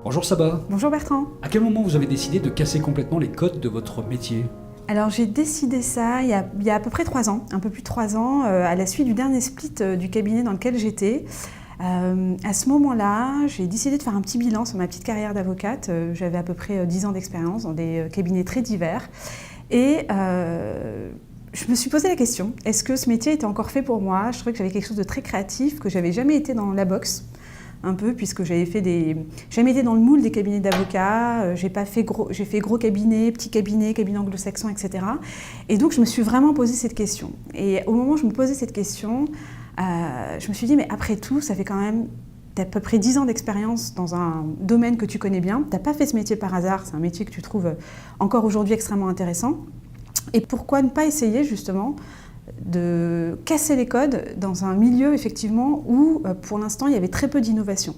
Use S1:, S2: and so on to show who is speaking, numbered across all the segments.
S1: Bonjour Saba.
S2: Bonjour Bertrand.
S1: À quel moment vous avez décidé de casser complètement les codes de votre métier?
S2: Alors j'ai décidé ça il y a à peu près 3 ans, un peu plus de 3 ans, à la suite du dernier split du cabinet dans lequel j'étais. À ce moment-là, j'ai décidé de faire un petit bilan sur ma petite carrière d'avocate. J'avais à peu près 10 ans d'expérience dans des cabinets très divers. Et je me suis posé la question, est-ce que ce métier était encore fait pour moi? Je trouvais que j'avais quelque chose de très créatif, que j'avais jamais été dans la boxe. Un peu, puisque j'avais jamais été dans le moule des cabinets d'avocats, j'ai fait gros cabinet, petit cabinet anglo-saxon, etc. Et donc je me suis vraiment posé cette question. Et au moment où je me posais cette question, je me suis dit, mais après tout, ça fait quand même à peu près 10 ans d'expérience dans un domaine que tu connais bien. Tu n'as pas fait ce métier par hasard, c'est un métier que tu trouves encore aujourd'hui extrêmement intéressant. Et pourquoi ne pas essayer justement de casser les codes dans un milieu effectivement où pour l'instant il y avait très peu d'innovation.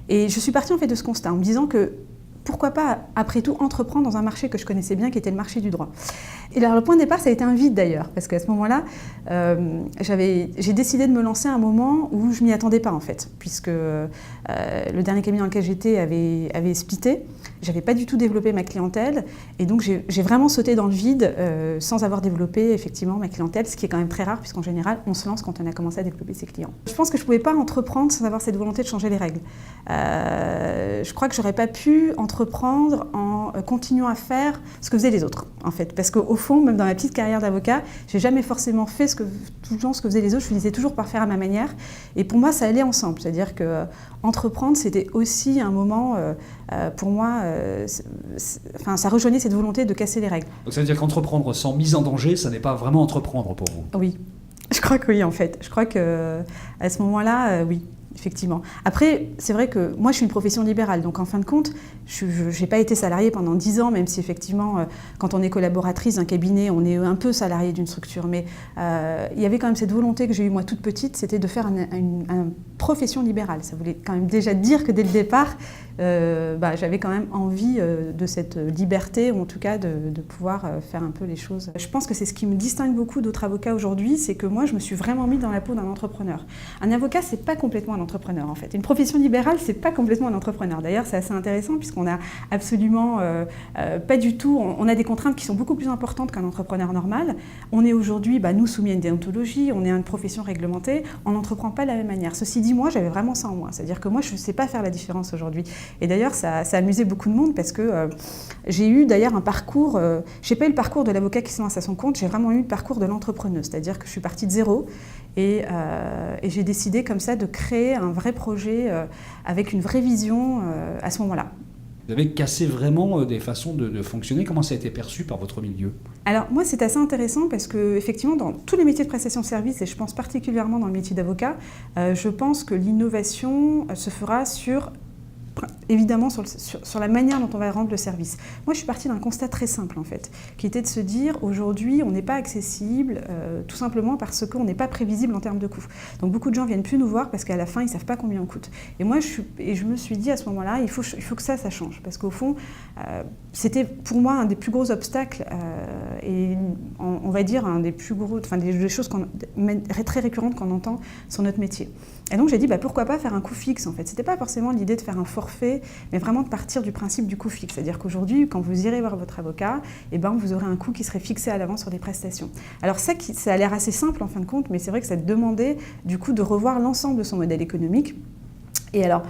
S2: Et je suis partie en fait de ce constat en me disant que pourquoi pas après tout entreprendre dans un marché que je connaissais bien qui était le marché du droit. Et alors le point de départ ça a été un vide d'ailleurs parce qu'à ce moment-là j'ai décidé de me lancer à un moment où je m'y attendais pas en fait puisque le dernier cabinet dans lequel j'étais avait splitté. J'avais pas du tout développé ma clientèle et donc j'ai vraiment sauté dans le vide sans avoir développé effectivement ma clientèle, ce qui est quand même très rare puisqu'en général on se lance quand on a commencé à développer ses clients. Je pense que je pouvais pas entreprendre sans avoir cette volonté de changer les règles. Je crois que j'aurais pas pu entreprendre en continuant à faire ce que faisaient les autres en fait, parce qu'au fond même dans ma petite carrière d'avocat, j'ai jamais forcément fait tout le temps ce que faisaient les autres, je finissais toujours par faire à ma manière et pour moi ça allait ensemble, c'est-à-dire que entreprendre c'était aussi un moment pour moi ça rejoignait cette volonté de casser les règles.
S1: Donc ça veut dire qu'entreprendre sans mise en danger, ça n'est pas vraiment entreprendre pour vous?
S2: Oui, je crois que oui en fait. Je crois qu'à ce moment-là, oui, effectivement. Après, c'est vrai que moi je suis une profession libérale, donc en fin de compte, je n'ai pas été salariée pendant 10 ans, même si effectivement, quand on est collaboratrice d'un cabinet, on est un peu salarié d'une structure. Mais il y avait quand même cette volonté que j'ai eue moi toute petite, c'était de faire une profession libérale. Ça voulait quand même déjà dire que dès le départ, j'avais quand même envie de cette liberté, ou en tout cas de pouvoir faire un peu les choses. Je pense que c'est ce qui me distingue beaucoup d'autres avocats aujourd'hui, c'est que moi je me suis vraiment mis dans la peau d'un entrepreneur. Un avocat, c'est pas complètement un entrepreneur en fait. Une profession libérale, c'est pas complètement un entrepreneur. D'ailleurs, c'est assez intéressant puisqu'on a absolument pas du tout, on a des contraintes qui sont beaucoup plus importantes qu'un entrepreneur normal. On est aujourd'hui, nous soumis à une déontologie, on est une profession réglementée, on n'entreprend pas de la même manière. Ceci dit, moi, j'avais vraiment ça en moi. C'est-à-dire que moi, je ne sais pas faire la différence aujourd'hui. Et d'ailleurs, ça a amusé beaucoup de monde parce que j'ai eu d'ailleurs un parcours, j'ai pas eu le parcours de l'avocat qui se lance à son compte, j'ai vraiment eu le parcours de l'entrepreneuse. C'est-à-dire que je suis partie de zéro et j'ai décidé comme ça de créer un vrai projet avec une vraie vision à ce moment-là.
S1: Vous avez cassé vraiment des façons de fonctionner. Comment ça a été perçu par votre milieu?
S2: Alors moi c'est assez intéressant parce que effectivement dans tous les métiers de prestation de service et je pense particulièrement dans le métier d'avocat, je pense que l'innovation se fera évidemment sur la manière dont on va rendre le service. Moi, je suis partie d'un constat très simple, en fait, qui était de se dire, aujourd'hui, on n'est pas accessible, tout simplement parce qu'on n'est pas prévisible en termes de coûts. Donc, beaucoup de gens viennent plus nous voir parce qu'à la fin, ils ne savent pas combien on coûte. Et moi, je me suis dit à ce moment-là, il faut que ça change. Parce qu'au fond, c'était pour moi un des plus gros obstacles et on va dire un des plus gros, des choses très récurrentes qu'on entend sur notre métier. Et donc, j'ai dit, pourquoi pas faire un coût fixe, en fait. C'était pas forcément l'idée de faire un forfait, mais vraiment de partir du principe du coût fixe. C'est-à-dire qu'aujourd'hui, quand vous irez voir votre avocat, vous aurez un coût qui serait fixé à l'avance sur des prestations. Alors ça a l'air assez simple en fin de compte, mais c'est vrai que ça demandait du coup de revoir l'ensemble de son modèle économique. Et alors,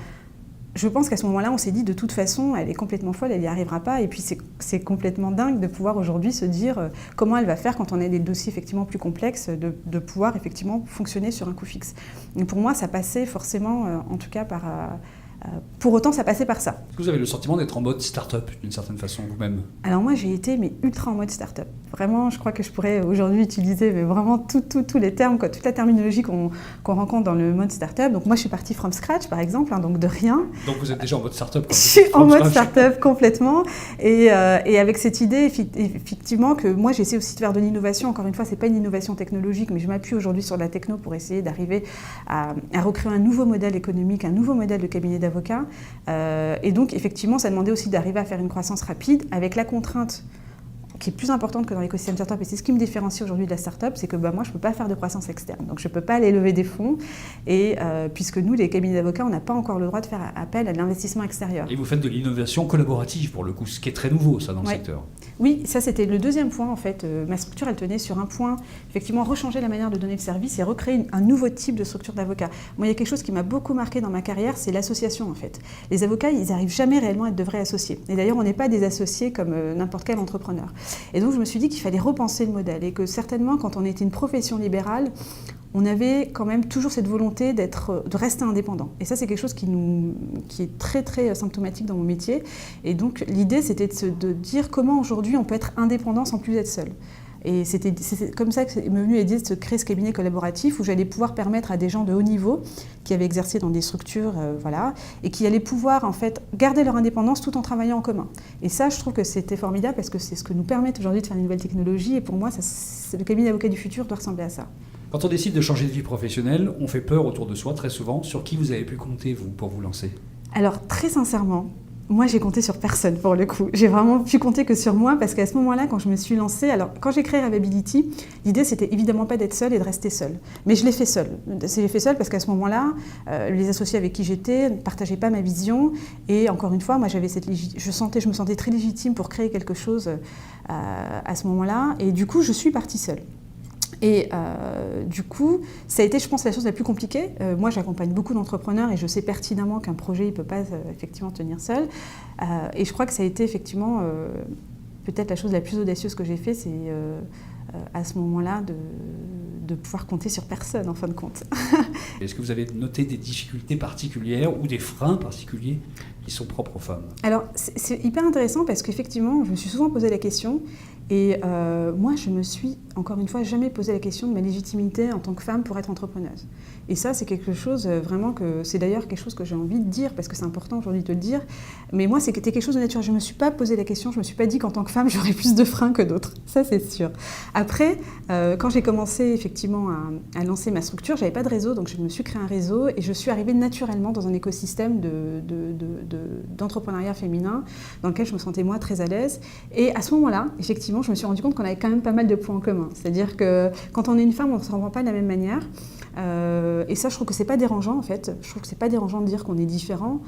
S2: je pense qu'à ce moment-là, on s'est dit de toute façon, elle est complètement folle, elle n'y arrivera pas. Et puis c'est complètement dingue de pouvoir aujourd'hui se dire comment elle va faire quand on a des dossiers effectivement plus complexes, de pouvoir effectivement fonctionner sur un coût fixe. Et pour moi, ça passait forcément, en tout cas par... pour autant, ça passait par ça.
S1: Est-ce que vous avez le sentiment d'être en mode start-up d'une certaine façon vous-même?
S2: Alors moi, j'ai été ultra en mode start-up. Vraiment, je crois que je pourrais aujourd'hui utiliser vraiment tous les termes, toute la terminologie qu'on rencontre dans le mode start-up. Donc moi, je suis partie from scratch, par exemple, donc de rien.
S1: Donc vous êtes déjà en mode start-up?
S2: Je suis en mode start-up complètement. Et avec cette idée, effectivement, que moi, j'essaie aussi de faire de l'innovation. Encore une fois, c'est pas une innovation technologique, mais je m'appuie aujourd'hui sur la techno pour essayer d'arriver à recréer un nouveau modèle économique, un nouveau modèle de cabinet d'avocat. Et donc, effectivement, ça demandait aussi d'arriver à faire une croissance rapide avec la contrainte qui est plus importante que dans l'écosystème startup, et c'est ce qui me différencie aujourd'hui de la startup, c'est que moi, je ne peux pas faire de croissance externe. Donc, je ne peux pas aller lever des fonds, et puisque nous, les cabinets d'avocats, on n'a pas encore le droit de faire appel à l'investissement extérieur.
S1: Et vous faites de l'innovation collaborative, pour le coup, ce qui est très nouveau, ça, dans le secteur.
S2: Oui, ça, c'était le deuxième point, en fait. Ma structure, elle tenait sur un point, effectivement, rechanger la manière de donner le service et recréer un nouveau type de structure d'avocat. Moi, il y a quelque chose qui m'a beaucoup marqué dans ma carrière, c'est l'association, en fait. Les avocats, ils n'arrivent jamais réellement à être de vrais associés. Et d'ailleurs, on n'est pas des associés comme n'importe quel entrepreneur. Et donc, je me suis dit qu'il fallait repenser le modèle et que certainement, quand on était une profession libérale, on avait quand même toujours cette volonté de rester indépendant. Et ça, c'est quelque chose qui est très, très symptomatique dans mon métier. Et donc, l'idée, c'était de dire comment aujourd'hui on peut être indépendant sans plus être seul. Et c'est comme ça que m'est venue l'idée de créer ce cabinet collaboratif où j'allais pouvoir permettre à des gens de haut niveau qui avaient exercé dans des structures, et qui allaient pouvoir en fait garder leur indépendance tout en travaillant en commun. Et ça, je trouve que c'était formidable parce que c'est ce que nous permet aujourd'hui de faire une nouvelle technologie. Et pour moi, le cabinet d'avocats du futur doit ressembler à ça.
S1: Quand on décide de changer de vie professionnelle, on fait peur autour de soi très souvent. Sur qui vous avez pu compter, vous, pour vous lancer ?
S2: Alors, très sincèrement, moi, j'ai compté sur personne pour le coup. J'ai vraiment pu compter que sur moi parce qu'à ce moment-là, quand je me suis lancée, alors quand j'ai créé Ravability, l'idée c'était évidemment pas d'être seule et de rester seule. Mais je l'ai fait seule. Je l'ai fait seule parce qu'à ce moment-là, les associés avec qui j'étais ne partageaient pas ma vision. Et encore une fois, moi, je me sentais très légitime pour créer quelque chose à ce moment-là. Et du coup, je suis partie seule. Et du coup, ça a été, je pense, la chose la plus compliquée. Moi, j'accompagne beaucoup d'entrepreneurs et je sais pertinemment qu'un projet, il ne peut pas effectivement tenir seul. Et je crois que ça a été effectivement peut-être la chose la plus audacieuse que j'ai fait, c'est à ce moment-là de pouvoir compter sur personne, en fin de compte.
S1: Est-ce que vous avez noté des difficultés particulières ou des freins particuliers qui sont propres aux femmes ?
S2: Alors, c'est hyper intéressant parce qu'effectivement, je me suis souvent posé la question. Et moi, je me suis, encore une fois, jamais posé la question de ma légitimité en tant que femme pour être entrepreneuse. Et ça, c'est quelque chose vraiment c'est d'ailleurs quelque chose que j'ai envie de dire, parce que c'est important aujourd'hui de le dire. Mais moi, c'était quelque chose de naturel. Je ne me suis pas posé la question, je ne me suis pas dit qu'en tant que femme, j'aurais plus de freins que d'autres. Ça, c'est sûr. Après, quand j'ai commencé effectivement à lancer ma structure, je n'avais pas de réseau, donc je me suis créé un réseau et je suis arrivée naturellement dans un écosystème d'entrepreneuriat féminin dans lequel je me sentais, moi, très à l'aise. Et à ce moment-là, effectivement, je me suis rendu compte qu'on avait quand même pas mal de points en commun. C'est-à-dire que quand on est une femme, on ne se rend pas de la même manière. Et ça, je trouve que c'est pas dérangeant, en fait. Je trouve que c'est pas dérangeant de dire qu'on est différent.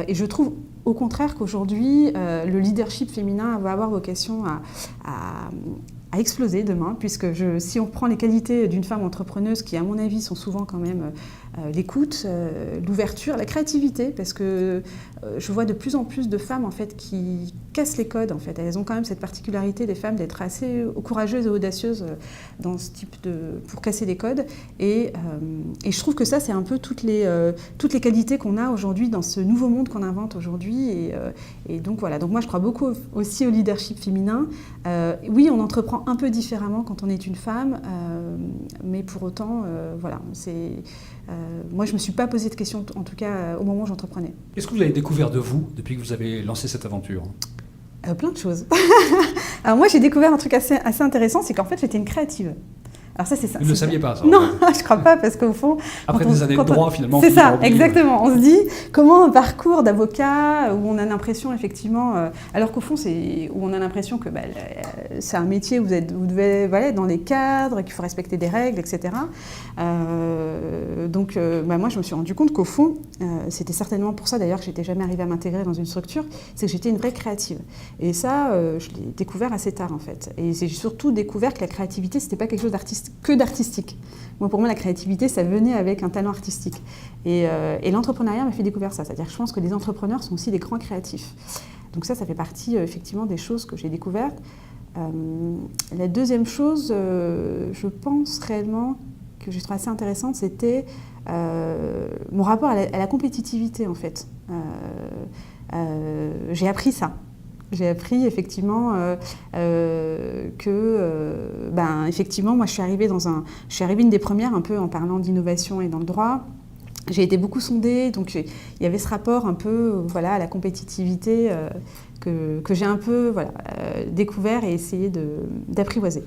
S2: Et je trouve, au contraire, qu'aujourd'hui, le leadership féminin va avoir vocation à exploser demain, puisque si on prend les qualités d'une femme entrepreneuse, qui, à mon avis, sont souvent quand même l'écoute, l'ouverture, la créativité, parce que je vois de plus en plus de femmes en fait qui cassent les codes. En fait, elles ont quand même cette particularité des femmes d'être assez courageuses et audacieuses dans ce type pour casser les codes. Et je trouve que ça, c'est un peu toutes les qualités qu'on a aujourd'hui dans ce nouveau monde qu'on invente aujourd'hui. Et donc voilà. Donc moi, je crois beaucoup aussi au leadership féminin. Oui, on entreprend un peu différemment quand on est une femme, mais pour autant, voilà, moi, je ne me suis pas posé de questions, en tout cas au moment où j'entreprenais.
S1: Qu'est-ce que vous avez découvert de vous depuis que vous avez lancé cette aventure ?
S2: Plein de choses. Alors moi, j'ai découvert un truc assez intéressant, c'est qu'en fait, j'étais une créative. Alors ça, c'est ça.
S1: Vous ne le saviez pas, ça ?
S2: Non, je ne crois pas, parce qu'au fond...
S1: Après des années de droit, finalement...
S2: C'est ça, exactement. On se dit, comment un parcours d'avocat où on a l'impression, effectivement... alors qu'au fond, où on a l'impression que c'est un métier où vous devez être dans les cadres, qu'il faut respecter des règles, etc. Donc, moi, je me suis rendu compte qu'au fond, c'était certainement pour ça, d'ailleurs, que je n'étais jamais arrivée à m'intégrer dans une structure, c'est que j'étais une vraie créative. Et ça, je l'ai découvert assez tard, en fait. Et j'ai surtout découvert que la créativité, ce n'était pas quelque chose d'artistique. Pour moi, la créativité, ça venait avec un talent artistique. Et l'entrepreneuriat m'a fait découvrir ça. C'est-à-dire que je pense que les entrepreneurs sont aussi des grands créatifs. Donc ça fait partie, effectivement, des choses que j'ai découvertes. La deuxième chose, je pense réellement, que j'ai trouvé assez intéressante, c'était mon rapport à la compétitivité, en fait. J'ai appris ça. J'ai appris effectivement effectivement, moi je suis arrivée une des premières un peu en parlant d'innovation et dans le droit. J'ai été beaucoup sondée, donc il y avait ce rapport un peu à la compétitivité que j'ai un peu découvert et essayé d'apprivoiser.